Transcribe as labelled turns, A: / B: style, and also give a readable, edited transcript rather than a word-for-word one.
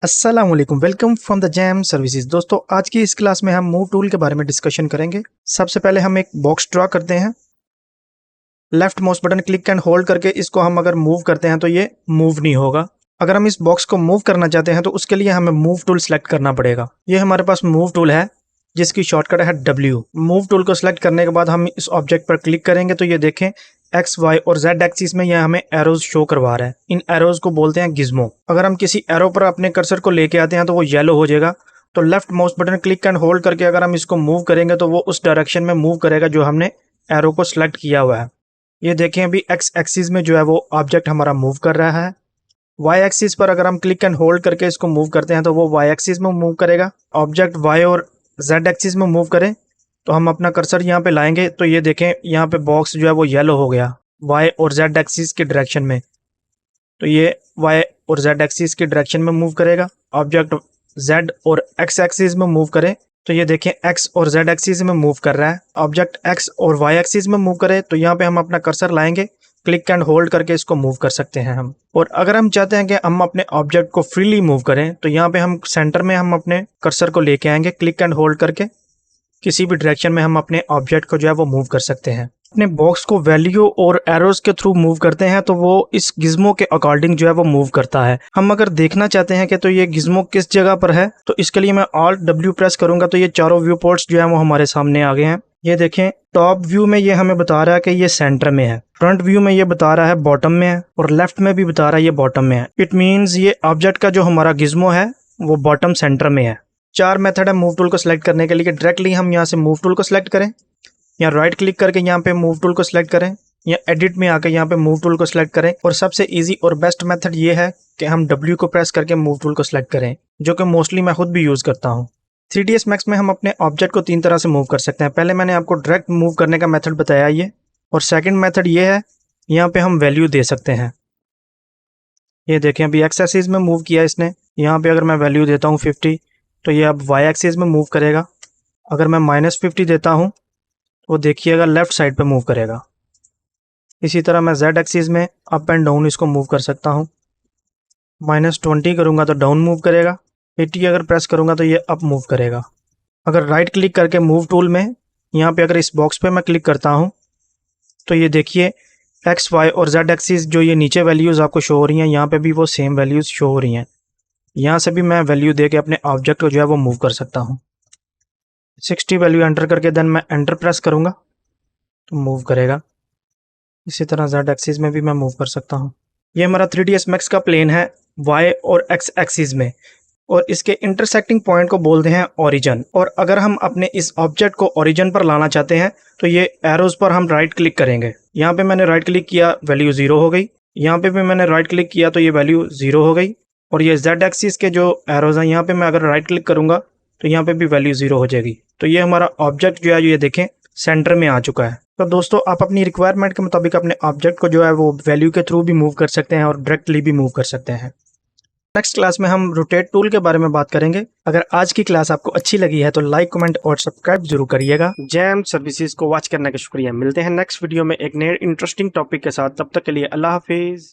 A: अस्सलाम वालेकुम, welcome from the jam services. दोस्तों, आज की इस क्लास में हम मूव टूल के बारे में डिस्कशन करेंगे। सबसे पहले हम एक बॉक्स ड्रॉ करते हैं। Left mouse button click and hold करके इसको हम अगर मूव करते हैं तो ये मूव नहीं होगा। अगर हम इस बॉक्स को मूव करना चाहते हैं तो उसके लिए हमें मूव टूल सेलेक्ट करना पड़ेगा। ये हमारे पास मूव टूल है जिसकी शॉर्टकट है W। मूव टूल को सिलेक्ट करने के बाद हम इस ऑब्जेक्ट पर क्लिक करेंगे तो ये देखें एक्स वाई और जेड एक्सिस में यह हमें एरोज शो करवा रहा है। इन एरोज को बोलते हैं गिज्मो। अगर हम किसी एरो पर अपने कर्सर को लेके आते हैं तो वो येलो हो जाएगा। तो left mouse button click and hold करके अगर हम इसको मूव करेंगे तो वो उस डायरेक्शन में मूव करेगा जो हमने एरो को सिलेक्ट किया हुआ है। ये देखें अभी एक्स एक्सिस में जो है वो ऑब्जेक्ट हमारा मूव कर रहा है। वाई एक्सिस पर अगर हम क्लिक एंड होल्ड करके इसको मूव करते हैं तो वो वाई एक्सिस में मूव करेगा। ऑब्जेक्ट वाई और जेड एक्सिस में मूव करें तो हम अपना कर्सर यहाँ पे लाएंगे तो ये देखें यहाँ पे बॉक्स जो है वो येलो हो गया वाई और जेड एक्सिस के डायरेक्शन में। तो ये वाई और जेड एक्सिस के डायरेक्शन में मूव करेगा। ऑब्जेक्ट जेड और एक्स एक्सिस में मूव करें तो ये देखें एक्स और जेड एक्सिस में मूव कर रहा है। ऑब्जेक्ट एक्स और वाई एक्सिस में मूव करे तो यहाँ पे हम अपना कर्सर लाएंगे, क्लिक एंड होल्ड करके इसको मूव कर सकते हैं हम। और अगर हम चाहते हैं कि हम अपने ऑब्जेक्ट को फ्रीली मूव करें तो यहाँ पे हम सेंटर में हम अपने कर्सर को लेके आएंगे, क्लिक एंड होल्ड करके किसी भी डायरेक्शन में हम अपने ऑब्जेक्ट को जो है वो मूव कर सकते हैं। अपने बॉक्स को वैल्यू और एरोज के थ्रू मूव करते हैं तो वो इस गिज्मो के अकॉर्डिंग जो है वो मूव करता है। हम अगर देखना चाहते हैं कि तो ये गिज्मो किस जगह पर है तो इसके लिए मैं Alt W प्रेस करूंगा तो ये चारों व्यू पोर्ट्स जो है वो हमारे सामने आ गए हैं। ये देखें टॉप व्यू में ये हमें बता रहा है कि ये सेंटर में है, फ्रंट व्यू में ये बता रहा है बॉटम में है और लेफ्ट में भी बता रहा है ये बॉटम में है। इट मीन्स ये ऑब्जेक्ट का जो हमारा गिज्मो है वो बॉटम सेंटर में है। चार मेथड है मूव टूल को सिलेक्ट करने के लिए। डायरेक्टली हम यहाँ से मूव टूल को सिलेक्ट करें या राइट क्लिक करके यहाँ पे मूव टूल को सिलेक्ट करें या एडिट में आकर यहाँ पे मूव टूल को सिलेक्ट करें। और सबसे इजी और बेस्ट मेथड ये है कि हम W को प्रेस करके मूव टूल को सिलेक्ट करें, जो कि मोस्टली मैं खुद भी यूज़ करता हूँ। 3ds Max में हम अपने ऑब्जेक्ट को 3 तरह से मूव कर सकते हैं। पहले मैंने आपको डायरेक्ट मूव करने का मेथड बताया ये, और सेकेंड मेथड ये है यहाँ पे हम वैल्यू दे सकते हैं। ये देखें अभी एक्स एक्सिस में मूव किया इसने। यहाँ पे अगर मैं वैल्यू देता हूँ 50 तो ये अब वाई एक्सिस में मूव करेगा। अगर मैं -50 देता हूँ वो देखिएगा लेफ्ट साइड पे मूव करेगा। इसी तरह मैं जेड एक्सिस में अप एंड डाउन इसको मूव कर सकता हूँ। -20 करूँगा तो डाउन मूव करेगा, 80 अगर प्रेस करूँगा तो ये अप मूव करेगा। अगर राइट क्लिक करके मूव टूल में यहाँ पे अगर इस बॉक्स पे मैं क्लिक करता हूँ तो ये देखिए एक्स वाई और जेड एक्सिस जो ये नीचे वैल्यूज़ आपको शो हो रही हैं यहाँ पे भी वो सेम वैल्यूज़ शो हो रही हैं। यहाँ से भी मैं वैल्यू दे के अपने ऑब्जेक्ट को जो है वो मूव कर सकता हूँ। 60 वैल्यू एंटर करके देन मैं एंटर प्रेस करूँगा तो मूव करेगा। इसी तरह जेड एक्सिस में भी मैं मूव कर सकता हूँ। ये हमारा 3ds Max का प्लेन है वाई और एक्स एक्सिस में, और इसके इंटरसेक्टिंग पॉइंट को बोलते हैं ओरिजिन। और अगर हम अपने इस ऑब्जेक्ट को ओरिजिन पर लाना चाहते हैं तो ये एरोज पर हम राइट क्लिक करेंगे। यहाँ पे मैंने राइट क्लिक किया, वैल्यू 0 हो गई। यहाँ पे भी मैंने राइट क्लिक किया तो ये वैल्यू 0 हो गई। और ये जेड एक्सिस के जो एरोज हैं यहाँ पे मैं अगर राइट क्लिक करूँगा तो यहाँ पे भी वैल्यू 0 हो जाएगी। तो ये हमारा ऑब्जेक्ट जो है ये देखें सेंटर में आ चुका है। तो दोस्तों, आप अपनी रिक्वायरमेंट के मुताबिक अपने ऑब्जेक्ट को जो है वो वैल्यू के थ्रू भी मूव कर सकते हैं और डायरेक्टली भी मूव कर सकते हैं। नेक्स्ट क्लास में हम रोटेट टूल के बारे में बात करेंगे। अगर आज की क्लास आपको अच्छी लगी है तो लाइक, कमेंट और सब्सक्राइब जरूर करिएगा। जैम सर्विसेज को वॉच करने का शुक्रिया। मिलते हैं नेक्स्ट वीडियो में एक नए इंटरेस्टिंग टॉपिक के साथ। तब तक के लिए अल्लाह हाफिज।